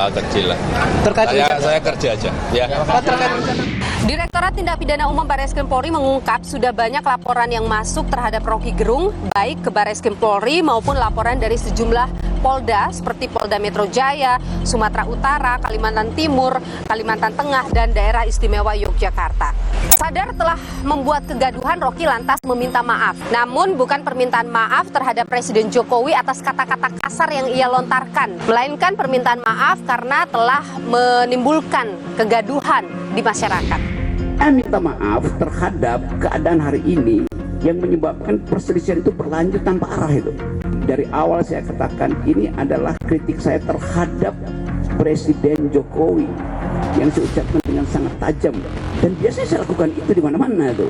hal kecil lah. Terkait Saya kerja aja. Ya. Direktorat Tindak Pidana Umum Barreskrim Polri mengungkap sudah banyak laporan yang masuk terhadap Rocky Gerung, baik ke Barreskrim Polri maupun laporan dari sejumlah Polda seperti Polda Metro Jaya, Sumatera Utara, Kalimantan Timur, Kalimantan Tengah, dan Daerah Istimewa Yogyakarta. Sadar telah membuat kegaduhan, Rocky lantas meminta maaf. Namun bukan permintaan maaf terhadap Presiden Jokowi atas kata-kata kasar yang ia lontarkan, melainkan permintaan maaf karena telah menimbulkan kegaduhan di masyarakat. Saya minta maaf terhadap keadaan hari ini yang menyebabkan perselisihan itu berlanjut tanpa arah itu. Dari awal saya katakan ini adalah kritik saya terhadap Presiden Jokowi yang saya ucapkan dengan sangat tajam, dan biasanya saya lakukan itu di mana-mana itu.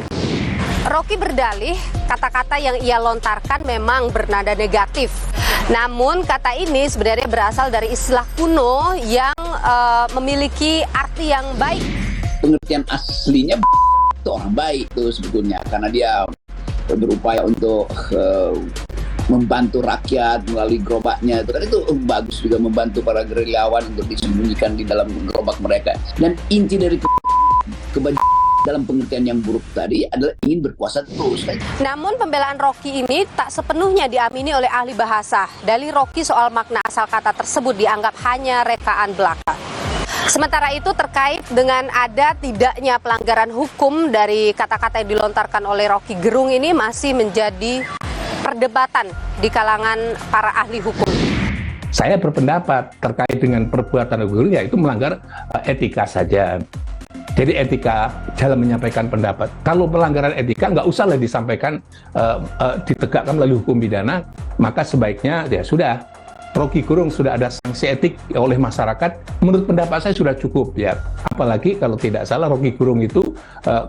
Rocky berdalih kata-kata yang ia lontarkan memang bernada negatif. Namun kata ini sebenarnya berasal dari istilah kuno yang memiliki arti yang baik. Pengertian aslinya itu orang baik tuh sebetulnya, karena dia berupaya untuk membantu rakyat melalui gerobaknya. Itu bagus juga, membantu para gerilyawan untuk disembunyikan di dalam gerobak mereka. Dan inti dari dalam pengertian yang buruk tadi adalah ingin berkuasa terus. Namun pembelaan Rocky ini tak sepenuhnya diamini oleh ahli bahasa. Dalih Rocky soal makna asal kata tersebut dianggap hanya rekaan belaka. Sementara itu terkait dengan ada tidaknya pelanggaran hukum dari kata-kata yang dilontarkan oleh Rocky Gerung ini masih menjadi perdebatan di kalangan para ahli hukum. Saya berpendapat terkait dengan perbuatan Rocky Gerung yaitu melanggar etika saja. Jadi etika dalam menyampaikan pendapat. Kalau pelanggaran etika nggak usahlah disampaikan, ditegakkan melalui hukum pidana, maka sebaiknya ya sudah. Rocky Gerung sudah ada sanksi etik oleh masyarakat, menurut pendapat saya sudah cukup ya. Apalagi kalau tidak salah Rocky Gerung itu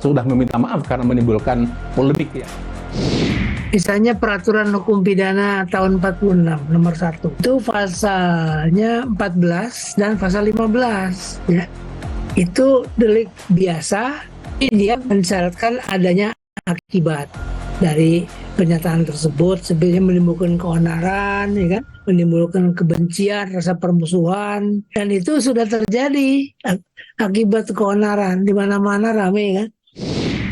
sudah meminta maaf karena menimbulkan polemik ya. Misalnya peraturan hukum pidana tahun 46 nomor 1 itu pasalnya 14 dan pasal 15 ya. Itu delik biasa, dia mensyaratkan adanya akibat dari pernyataan tersebut, sebenarnya menimbulkan keonaran, ya kan, menimbulkan kebencian, rasa permusuhan, dan itu sudah terjadi akibat keonaran di mana-mana rame kan.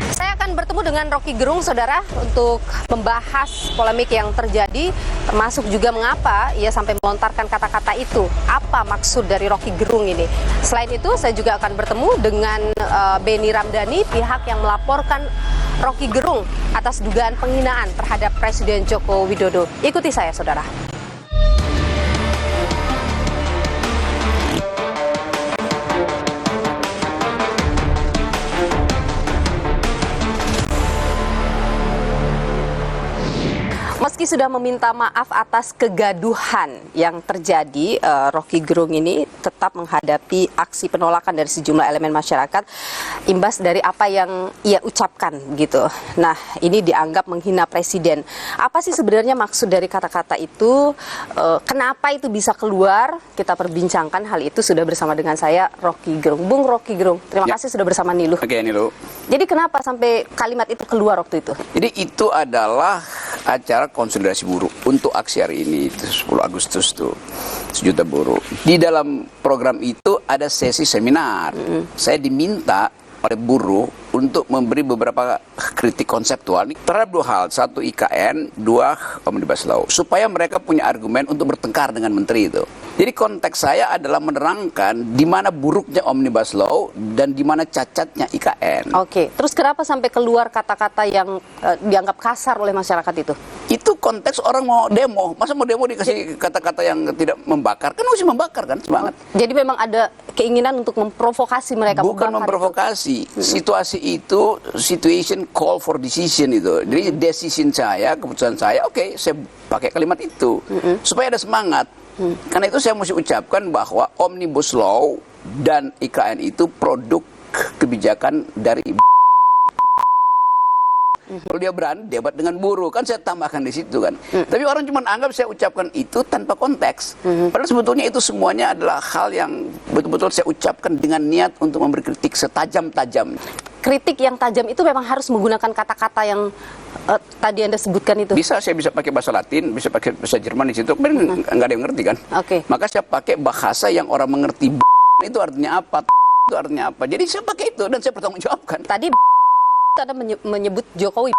Saya akan bertemu dengan Rocky Gerung, saudara, untuk membahas polemik yang terjadi, termasuk juga mengapa ia sampai melontarkan kata-kata itu. Apa maksud dari Rocky Gerung ini? Selain itu, saya juga akan bertemu dengan Beni Ramdhani, pihak yang melaporkan Rocky Gerung atas dugaan penghinaan terhadap Presiden Joko Widodo. Ikuti saya, saudara. Meski sudah meminta maaf atas kegaduhan yang terjadi, Rocky Gerung ini tetap menghadapi aksi penolakan dari sejumlah elemen masyarakat imbas dari apa yang ia ucapkan gitu. Nah, ini dianggap menghina presiden. Apa sih sebenarnya maksud dari kata-kata itu? Kenapa itu bisa keluar? Kita perbincangkan hal itu sudah bersama dengan saya, Rocky Gerung. Bung Rocky Gerung, terima kasih sudah bersama Niluh. Oke, Niluh. Jadi kenapa sampai kalimat itu keluar waktu itu? Jadi itu adalah acara konsolidasi buruh untuk aksi hari ini, 10 Agustus tuh, 1 juta buruh. Di dalam program itu ada sesi seminar. Saya diminta oleh buruh untuk memberi beberapa kritik konseptual terhadap dua hal. Satu IKN, dua Omnibus Law. Supaya mereka punya argumen untuk bertengkar dengan menteri itu. Jadi konteks saya adalah menerangkan di mana buruknya Omnibus Law dan di mana cacatnya IKN. Oke, terus kenapa sampai keluar kata-kata yang dianggap kasar oleh masyarakat itu? Itu konteks orang mau demo. Masa mau demo dikasih kata-kata yang tidak membakar? Kan mesti membakar kan, semangat. Jadi memang ada keinginan untuk memprovokasi mereka. Bukan memprovokasi. Situasi itu, situation call for decision itu. Jadi decision saya, keputusan saya, oke, saya pakai kalimat itu. Supaya ada semangat. Karena itu saya mesti ucapkan bahwa Omnibus Law dan IKN itu produk kebijakan dari kalau dia berani debat dengan buruh, kan saya tambahkan di situ kan. Tapi orang cuma anggap saya ucapkan itu tanpa konteks. Padahal sebetulnya itu semuanya adalah hal yang betul-betul saya ucapkan dengan niat untuk memberi kritik setajam-tajam. kritik yang tajam itu memang harus menggunakan kata-kata yang tadi Anda sebutkan itu? Saya bisa pakai bahasa Latin, bisa pakai bahasa Jerman di situ, kan nggak ada yang ngerti kan? Oke. Maka saya pakai bahasa yang orang mengerti. Itu artinya apa? Itu artinya apa? Jadi saya pakai itu dan saya pertanggungjawabkan. Tadi Anda menyebut Jokowi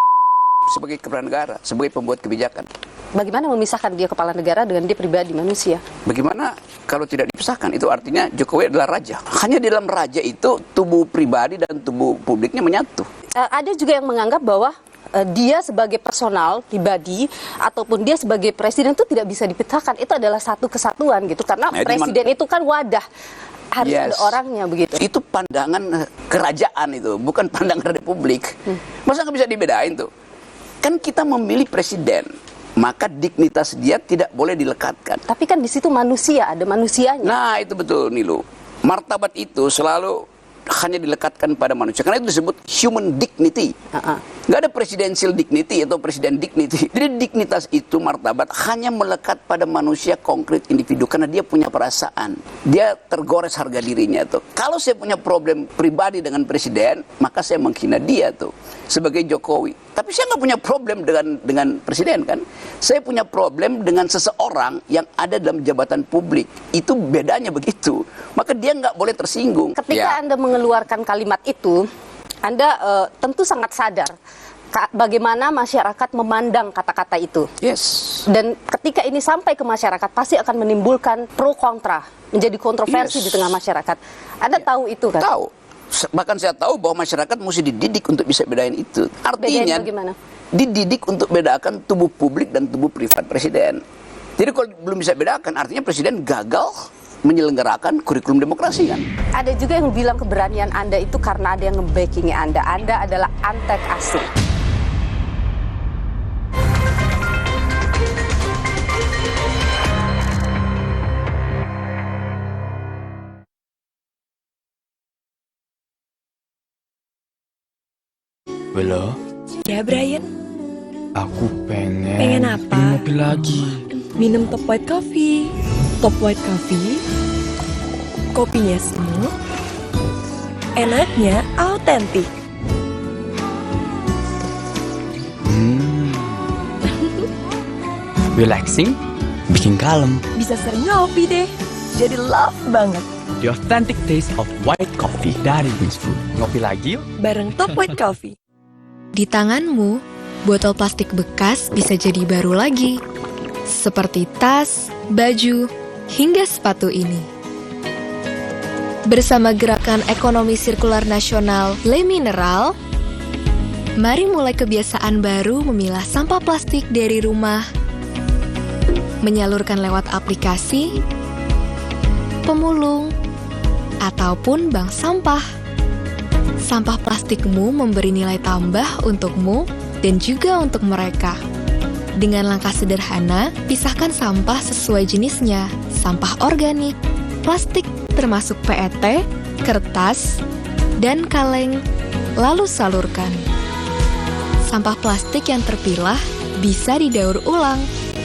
sebagai kepala negara, sebagai pembuat kebijakan. Bagaimana memisahkan dia kepala negara dengan dia pribadi manusia? Bagaimana kalau tidak dipisahkan? Itu artinya Jokowi adalah raja. Hanya di dalam raja itu tubuh pribadi dan tubuh publiknya menyatu. Ada juga yang menganggap bahwa dia sebagai personal pribadi ataupun dia sebagai presiden itu tidak bisa dipisahkan. Itu adalah satu kesatuan gitu. Karena presiden itu kan wadah. Harus ada orangnya begitu. Itu pandangan kerajaan itu, bukan pandangan republik. Masa nggak bisa dibedain tuh? Kan kita memilih presiden, maka dignitas dia tidak boleh dilekatkan. Tapi kan di situ manusia, ada manusianya. Nah, itu betul, Nilu. Martabat itu selalu hanya dilekatkan pada manusia. Karena itu disebut human dignity. Nggak ada presidential dignity atau presiden dignity. Jadi dignitas itu, martabat, hanya melekat pada manusia konkret individu. Karena dia punya perasaan. Dia tergores harga dirinya tuh. Kalau saya punya problem pribadi dengan presiden, maka saya menghina dia tuh. Sebagai Jokowi. Tapi saya nggak punya problem dengan presiden kan. Saya punya problem dengan seseorang yang ada dalam jabatan publik. Itu bedanya begitu. Maka dia nggak boleh tersinggung. Ketika Anda mengeluarkan kalimat itu, Anda tentu sangat sadar bagaimana masyarakat memandang kata-kata itu. Yes. Dan ketika ini sampai ke masyarakat, pasti akan menimbulkan pro kontra, menjadi kontroversi di tengah masyarakat. Anda tahu itu kan? Tahu. Bahkan saya tahu bahwa masyarakat mesti dididik untuk bisa bedain itu. Artinya dididik untuk bedakan tubuh publik dan tubuh privat presiden. Jadi kalau belum bisa bedakan, artinya presiden gagal menyelenggarakan kurikulum demokrasi kan. Ada juga yang bilang keberanian Anda itu karena ada yang nge-backing Anda. Anda adalah antek asing. Halo? Ya, Brian. Aku pengen... Pengen apa? Minum kopi lagi. Minum Top White Coffee. Top White Coffee. Kopinya smooth. Enaknya autentik. Relaxing, bikin kalem. Bisa sering ngopi deh. Jadi love banget. The authentic taste of white coffee dari Wings Food. Ngopi lagi yuk? Bareng Top White Coffee. Di tanganmu, botol plastik bekas bisa jadi baru lagi. Seperti tas, baju, hingga sepatu ini. Bersama Gerakan Ekonomi Sirkular Nasional Le Mineral, mari mulai kebiasaan baru memilah sampah plastik dari rumah, menyalurkan lewat aplikasi, pemulung, ataupun bank sampah. Sampah plastikmu memberi nilai tambah untukmu dan juga untuk mereka. Dengan langkah sederhana, pisahkan sampah sesuai jenisnya, sampah organik, plastik termasuk PET, kertas, dan kaleng, lalu salurkan. Sampah plastik yang terpilah bisa didaur ulang.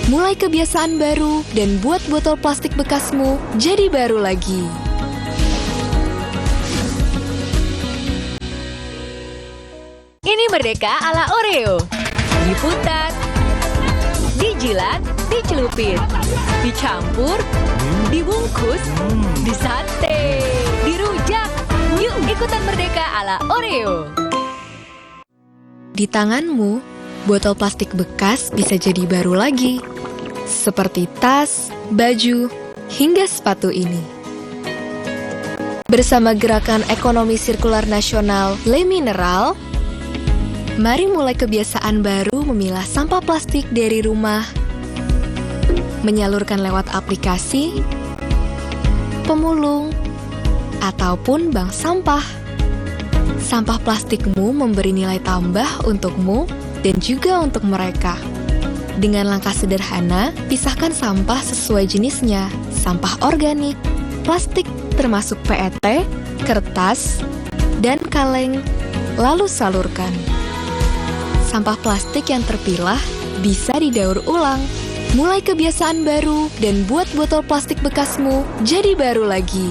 Mulai kebiasaan baru dan buat botol plastik bekasmu jadi baru lagi. Ini Merdeka ala Oreo. Diputar, dijilat, dicelupin, dicampur, dibungkus, disate, dirujak. Yuk ikutan Merdeka ala Oreo. Di tanganmu, botol plastik bekas bisa jadi baru lagi. Seperti tas, baju, hingga sepatu ini. Bersama Gerakan Ekonomi Sirkular Nasional Le Mineral, mari mulai kebiasaan baru memilah sampah plastik dari rumah, menyalurkan lewat aplikasi, pemulung, ataupun bank sampah. Sampah plastikmu memberi nilai tambah untukmu dan juga untuk mereka. Dengan langkah sederhana, pisahkan sampah sesuai jenisnya, sampah organik, plastik termasuk PET, kertas, dan kaleng, lalu salurkan. Sampah plastik yang terpilah bisa didaur ulang. Mulai kebiasaan baru dan buat botol plastik bekasmu jadi baru lagi.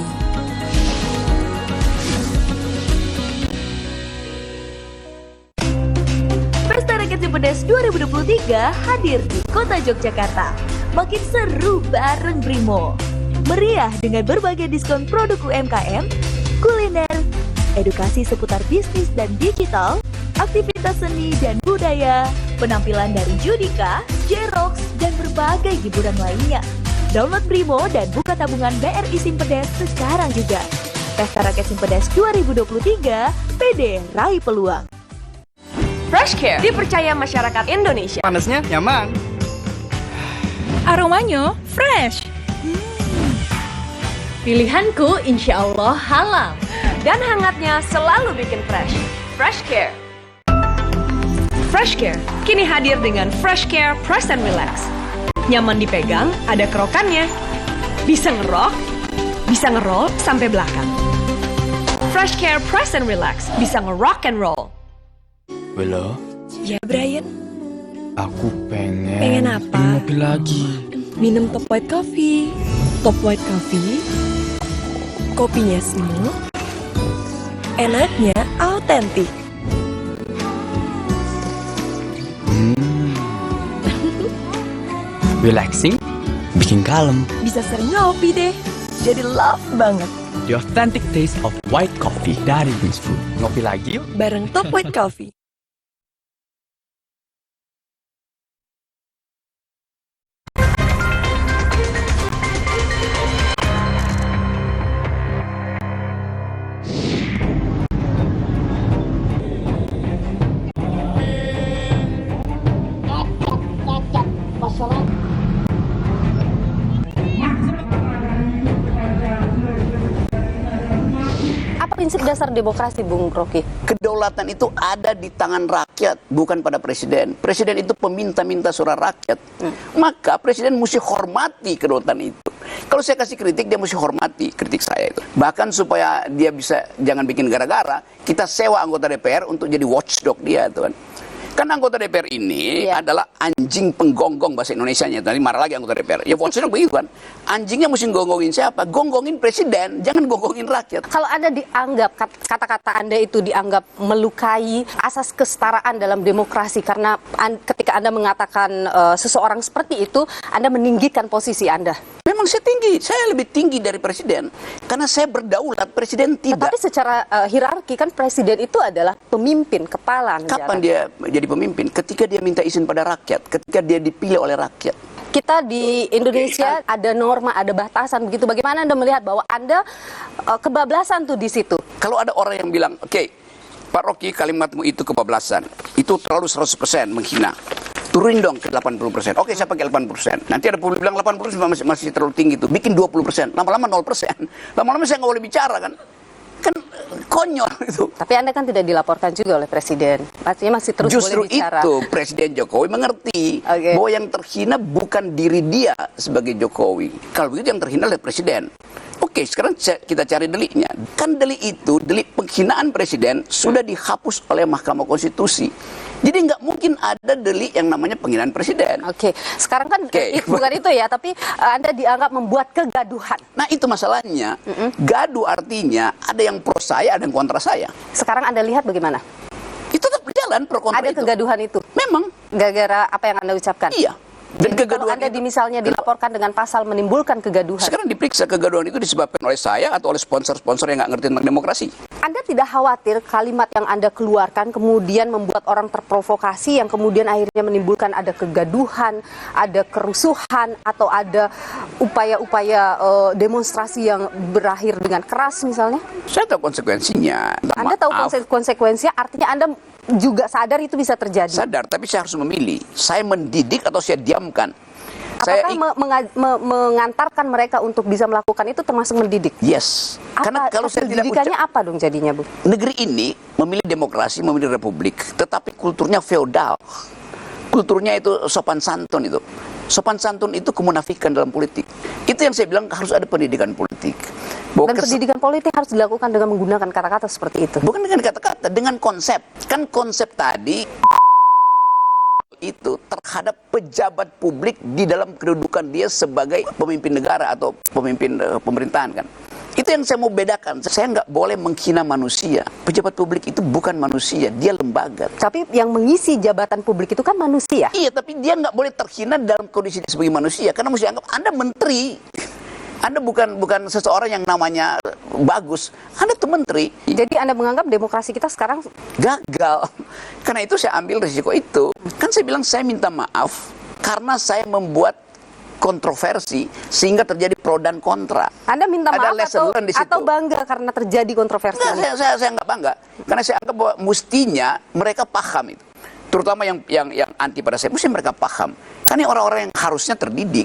Simpedes 2023 hadir di Kota Yogyakarta. Makin seru bareng Brimo. Meriah dengan berbagai diskon produk UMKM, kuliner, edukasi seputar bisnis dan digital, aktivitas seni dan budaya, penampilan dari Judika, Jerox, dan berbagai hiburan lainnya. Download Brimo dan buka tabungan BRI Simpedes sekarang juga. Pesta Rakyat Simpedes 2023, PD raih peluang. Fresh Care dipercaya masyarakat Indonesia. Panasnya nyaman. Aromanya fresh. Pilihanku insya Allah halal. Dan hangatnya selalu bikin fresh. Fresh Care. Fresh Care kini hadir dengan Fresh Care Press and Relax. Nyaman dipegang, ada kerokannya. Bisa ngerok, bisa ngeroll sampai belakang. Fresh Care Press and Relax bisa ngerock and roll. Bella, Ya Brian, aku pengen. Pengen apa? Beli mobil lagi. minum Top White Coffee. Top White Coffee, kopinya smooth, enaknya autentik. Relaxing, bikin kalem. Bisa sering ngopi deh, jadi love banget. The authentic taste of white coffee dari Wings Food. Ngopi lagi yuk. Bareng Top White Coffee. Apa prinsip dasar demokrasi, Bung Rocky? Kedaulatan itu ada di tangan rakyat, bukan pada presiden. Presiden itu peminta-minta suara rakyat. Maka presiden mesti hormati kedaulatan itu. Kalau saya kasih kritik, dia mesti hormati kritik saya itu. Bahkan supaya dia bisa jangan bikin gara-gara, kita sewa anggota DPR untuk jadi watchdog dia, tuan. Kan anggota DPR ini adalah anjing penggonggong bahasa Indonesianya. Nanti marah lagi anggota DPR. Ya watchdog begitu kan. Anjingnya mesti gonggongin siapa? Gonggongin presiden, jangan gonggongin rakyat. Kalau Anda dianggap, kata-kata Anda itu dianggap melukai asas kesetaraan dalam demokrasi karena ketika Anda mengatakan seseorang seperti itu, Anda meninggikan posisi Anda. Memang saya tinggi, saya lebih tinggi dari presiden. Karena saya berdaulat, presiden tidak. Tetapi secara hierarki kan presiden itu adalah pemimpin, kepala negara. Kapan dia jadi pemimpin? Ketika dia minta izin pada rakyat, ketika dia dipilih oleh rakyat. Kita di Indonesia ada norma, ada batasan begitu. Bagaimana Anda melihat bahwa Anda kebablasan tuh di situ? Kalau ada orang yang bilang, oke, Pak Rocky, kalimatmu itu kebablasan. Itu terlalu 100% menghina. Turunin dong ke 80%. Oke, saya pakai 80%. Nanti ada publik bilang 80% masih terlalu tinggi tuh. Bikin 20%. Lama-lama 0%. Lama-lama saya nggak boleh bicara kan. Kan konyol itu. Tapi Anda kan tidak dilaporkan juga oleh Presiden. Artinya masih terus Justru boleh bicara. itu Presiden Jokowi mengerti bahwa yang terhina bukan diri dia sebagai Jokowi. Kalau begitu yang terhina adalah Presiden. Oke, sekarang kita cari deliknya. Kan delik itu, delik penghinaan Presiden sudah dihapus oleh Mahkamah Konstitusi. Jadi nggak mungkin ada delik yang namanya penghinaan Presiden. Oke, sekarang kan bukan itu ya, tapi Anda dianggap membuat kegaduhan. Nah itu masalahnya. Gaduh artinya ada yang pro saya, ada yang kontra saya. Sekarang Anda lihat bagaimana? Itu tetap berjalan pro kontra ada itu. Kegaduhan itu? Memang. Gara-gara apa yang Anda ucapkan? Iya. Dan jadi kalau Anda misalnya dilaporkan dengan pasal menimbulkan kegaduhan. Sekarang diperiksa kegaduhan itu disebabkan oleh saya atau oleh sponsor-sponsor yang nggak ngerti tentang demokrasi. Anda tidak khawatir kalimat yang Anda keluarkan kemudian membuat orang terprovokasi yang kemudian akhirnya menimbulkan ada kegaduhan, ada kerusuhan, atau ada upaya-upaya demonstrasi yang berakhir dengan keras misalnya? Saya tahu konsekuensinya. Anda tahu konsekuensinya, artinya Anda juga sadar itu bisa terjadi? Sadar, tapi saya harus memilih. Saya mendidik atau saya diamkan. Apakah mengantarkan mereka untuk bisa melakukan itu termasuk mendidik? Yes. Karena kalau saya tidak didikannya apa dong jadinya, Bu? Negeri ini memilih demokrasi, memilih republik, tetapi kulturnya feodal. Kulturnya itu sopan santun itu. Sopan santun itu kemunafikan dalam politik. Itu yang saya bilang harus ada pendidikan politik. Dan pendidikan politik harus dilakukan dengan menggunakan kata-kata seperti itu. Bukan dengan kata-kata, dengan konsep. Kan konsep tadi itu terhadap pejabat publik di dalam kedudukan dia sebagai pemimpin negara atau pemimpin pemerintahan kan. Itu yang saya mau bedakan. Saya nggak boleh menghina manusia. Pejabat publik itu bukan manusia, dia lembaga. Tapi yang mengisi jabatan publik itu kan manusia. Iya, tapi dia nggak boleh terhina dalam kondisi dia sebagai manusia. Karena mesti anggap Anda menteri. Anda bukan seseorang yang namanya bagus. Anda tuh menteri. Jadi Anda menganggap demokrasi kita sekarang gagal. Karena itu saya ambil risiko itu. Kan saya bilang saya minta maaf karena saya membuat kontroversi sehingga terjadi pro dan kontra. Anda minta Ada maaf lesson learned di situ. atau bangga karena terjadi kontroversi? Enggak, saya nggak bangga. Karena saya anggap bahwa mestinya mereka paham itu. Terutama yang anti pada saya, mesti mereka paham. Karena orang-orang yang harusnya terdidik,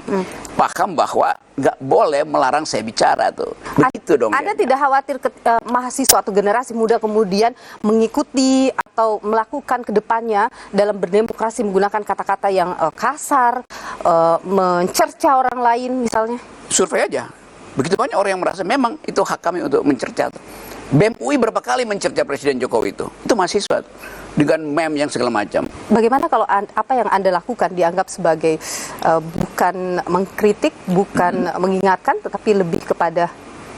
paham bahwa nggak boleh melarang saya bicara tuh. Begitu dong. Anda tidak khawatir mahasiswa atau generasi muda kemudian mengikuti atau melakukan kedepannya dalam berdemokrasi menggunakan kata-kata yang kasar, mencerca orang lain misalnya? Survei aja. Begitu banyak orang yang merasa memang itu hak kami untuk mencerca. BEM UI berapa kali mencerca Presiden Jokowi itu? Itu mahasiswa dengan meme yang segala macam. Bagaimana kalau apa yang Anda lakukan dianggap sebagai bukan mengkritik, bukan mengingatkan, tetapi lebih kepada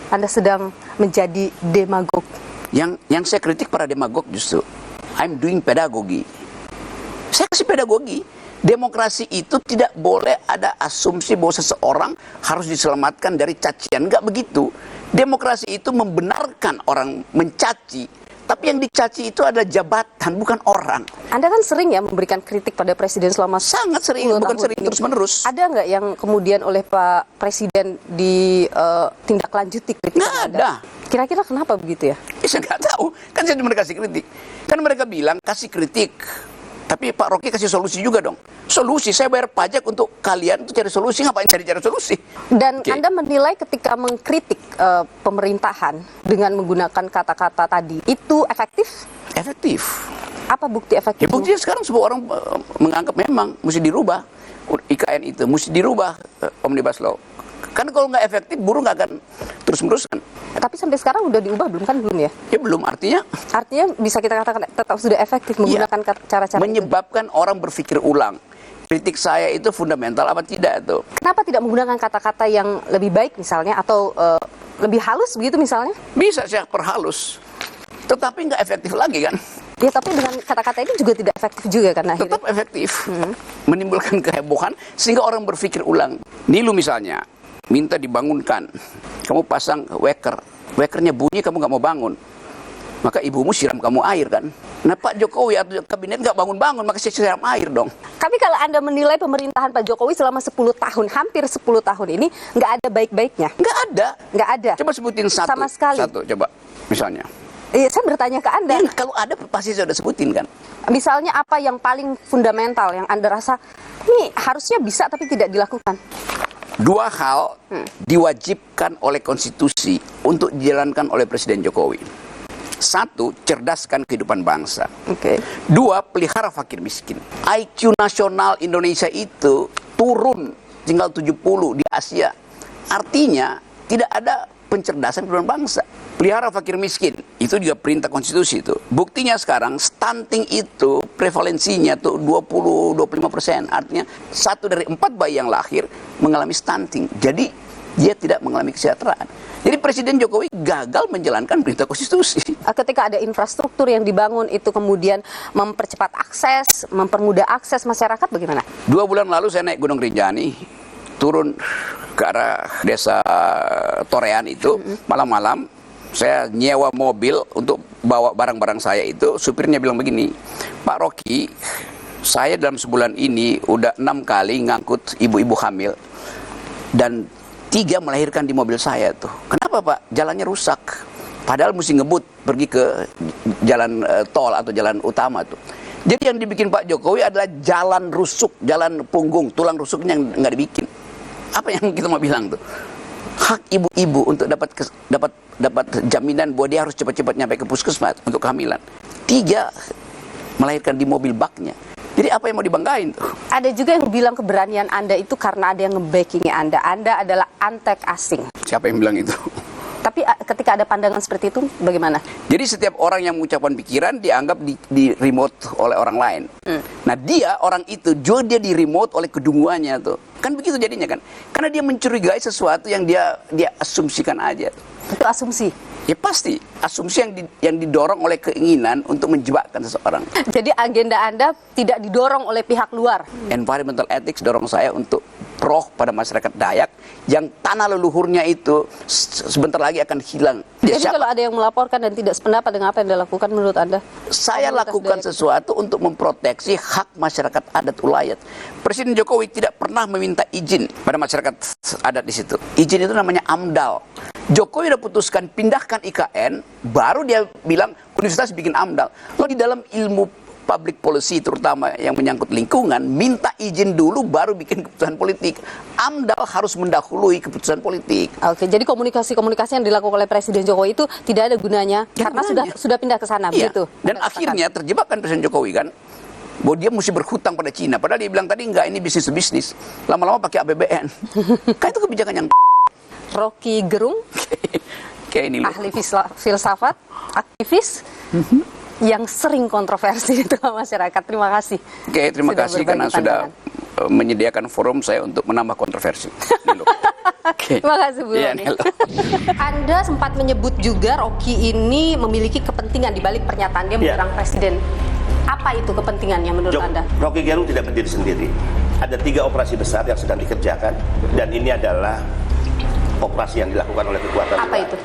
Anda sedang menjadi demagog? Yang saya kritik para demagog justru, I'm doing pedagogi. Saya kasih pedagogi. Demokrasi itu tidak boleh ada asumsi bahwa seseorang harus diselamatkan dari cacian. Enggak begitu. Demokrasi itu membenarkan orang mencaci, tapi yang dicaci itu adalah jabatan, bukan orang. Anda kan sering ya memberikan kritik pada Presiden selama sangat sering, bukan sering terus-menerus. Ada nggak yang kemudian oleh Pak Presiden ditindaklanjuti kritikan Nggak Anda? ada. Kira-kira kenapa begitu ya? Saya nggak tahu, kan saya cuma kasih kritik. Kan mereka bilang kasih kritik, tapi Pak Rocky kasih solusi juga dong. Solusi, saya bayar pajak untuk kalian itu cari solusi, ngapain cari solusi? Dan Anda menilai ketika mengkritik pemerintahan dengan menggunakan kata-kata tadi, itu efektif? Efektif. Apa bukti efektif? Ya buktinya sekarang semua orang menganggap memang mesti dirubah IKN itu, mesti dirubah Omnibus Law. Kan kalau nggak efektif, buruh nggak akan terus-menerus kan. Tapi sampai sekarang udah diubah belum kan? Belum ya? Ya belum, artinya bisa kita katakan tetap sudah efektif menggunakan cara-cara menyebabkan orang berpikir ulang. Kritik saya itu fundamental apa tidak tuh? Kenapa tidak menggunakan kata-kata yang lebih baik misalnya atau lebih halus begitu misalnya? Bisa saya perhalus, tetapi nggak efektif lagi kan? Ya tapi dengan kata-kata ini juga tidak efektif juga kan akhirnya? Tetap efektif, menimbulkan kehebohan sehingga orang berpikir ulang. Nilu misalnya minta dibangunkan, kamu pasang wakernya bunyi kamu nggak mau bangun, maka ibumu siram kamu air kan? Nah Pak Jokowi atau kabinet nggak bangun-bangun, maka saya siram air dong. Tapi kalau Anda menilai pemerintahan Pak Jokowi selama 10 tahun, hampir 10 tahun ini, nggak ada baik-baiknya? Nggak ada. Nggak ada? Coba sebutin satu. Sama sekali? Satu, coba. Misalnya. Saya bertanya ke Anda. Ya, kalau ada pasti saya udah sebutin kan. Misalnya apa yang paling fundamental, yang Anda rasa, ini harusnya bisa tapi tidak dilakukan? Dua hal diwajibkan oleh konstitusi untuk dijalankan oleh Presiden Jokowi. Satu, cerdaskan kehidupan bangsa. Dua, pelihara fakir miskin. IQ nasional Indonesia itu turun tinggal 70 di Asia. Artinya tidak ada pencerdasan kehidupan bangsa. Pelihara fakir miskin, itu juga perintah konstitusi itu. Buktinya sekarang stunting itu prevalensinya tuh 20-25%. Artinya 1 dari 4 bayi yang lahir mengalami stunting. Jadi dia tidak mengalami kesejahteraan. Jadi Presiden Jokowi gagal menjalankan perintah konstitusi. Ketika ada infrastruktur yang dibangun itu kemudian mempercepat akses, mempermudah akses masyarakat, bagaimana? 2 bulan lalu saya naik Gunung Rinjani, turun ke arah desa Torean itu, malam-malam saya nyewa mobil untuk bawa barang-barang saya itu. Supirnya bilang begini, Pak Rocky, saya dalam sebulan ini udah 6 kali ngangkut ibu-ibu hamil dan 3 melahirkan di mobil saya tuh. Kenapa Pak? Jalannya rusak. Padahal mesti ngebut pergi ke jalan tol atau jalan utama tuh. Jadi yang dibikin Pak Jokowi adalah jalan rusuk, jalan punggung, tulang rusuknya yang nggak dibikin. Apa yang kita mau bilang tuh? Hak ibu-ibu untuk dapat jaminan bahwa dia harus cepat-cepat nyampe ke puskesmas untuk kehamilan. 3 melahirkan di mobil baknya. Jadi apa yang mau dibanggain tuh? Ada juga yang bilang keberanian Anda itu karena ada yang nge-backing Anda. Anda adalah antek asing. Siapa yang bilang itu? Tapi ketika ada pandangan seperti itu, bagaimana? Jadi setiap orang yang mengucapkan pikiran dianggap di remote oleh orang lain. Nah dia, orang itu, juga dia di remote oleh kedunguannya tuh. Kan begitu jadinya kan. Karena dia mencurigai sesuatu yang dia asumsikan aja. Itu asumsi. Ya pasti, asumsi yang didorong oleh keinginan untuk menjebakkan seseorang. Jadi agenda Anda tidak didorong oleh pihak luar. Environmental ethics dorong saya untuk pro pada masyarakat Dayak yang tanah leluhurnya itu sebentar lagi akan hilang. Jadi kalau ada yang melaporkan dan tidak sependapat dengan apa yang dilakukan menurut Anda? Saya lakukan sesuatu untuk memproteksi hak masyarakat adat ulayat. Presiden Jokowi tidak pernah meminta izin pada masyarakat adat di situ. Izin itu namanya AMDAL. Jokowi udah putuskan pindahkan IKN, baru dia bilang universitas bikin AMDAL. Kalau di dalam ilmu public policy terutama yang menyangkut lingkungan, minta izin dulu baru bikin keputusan politik. AMDAL harus mendahului keputusan politik. Oke, jadi komunikasi-komunikasi yang dilakukan oleh Presiden Jokowi itu tidak ada gunanya karena sudah pindah ke sana, iya. Begitu. Dan akhirnya terjebak kan Presiden Jokowi kan, bahwa dia mesti berhutang pada Cina. Padahal dia bilang tadi enggak, ini bisnis. Lama-lama pakai APBN. Kan itu kebijakan yang Rocky Gerung, kayak ini loh. ahli filsafat, aktivis, yang sering kontroversi di tengah masyarakat. Terima kasih. Oke, terima kasih karena sudah menyediakan forum saya untuk menambah kontroversi. Terima kasih Bu Roni. Anda sempat menyebut juga Rocky ini memiliki kepentingan di balik pernyataan dia menyerang Presiden. Apa itu kepentingannya menurut Anda? Rocky Gerung tidak berdiri sendiri. Ada 3 operasi besar yang sedang dikerjakan dan ini adalah operasi yang dilakukan oleh kekuatan Apa luar. itu?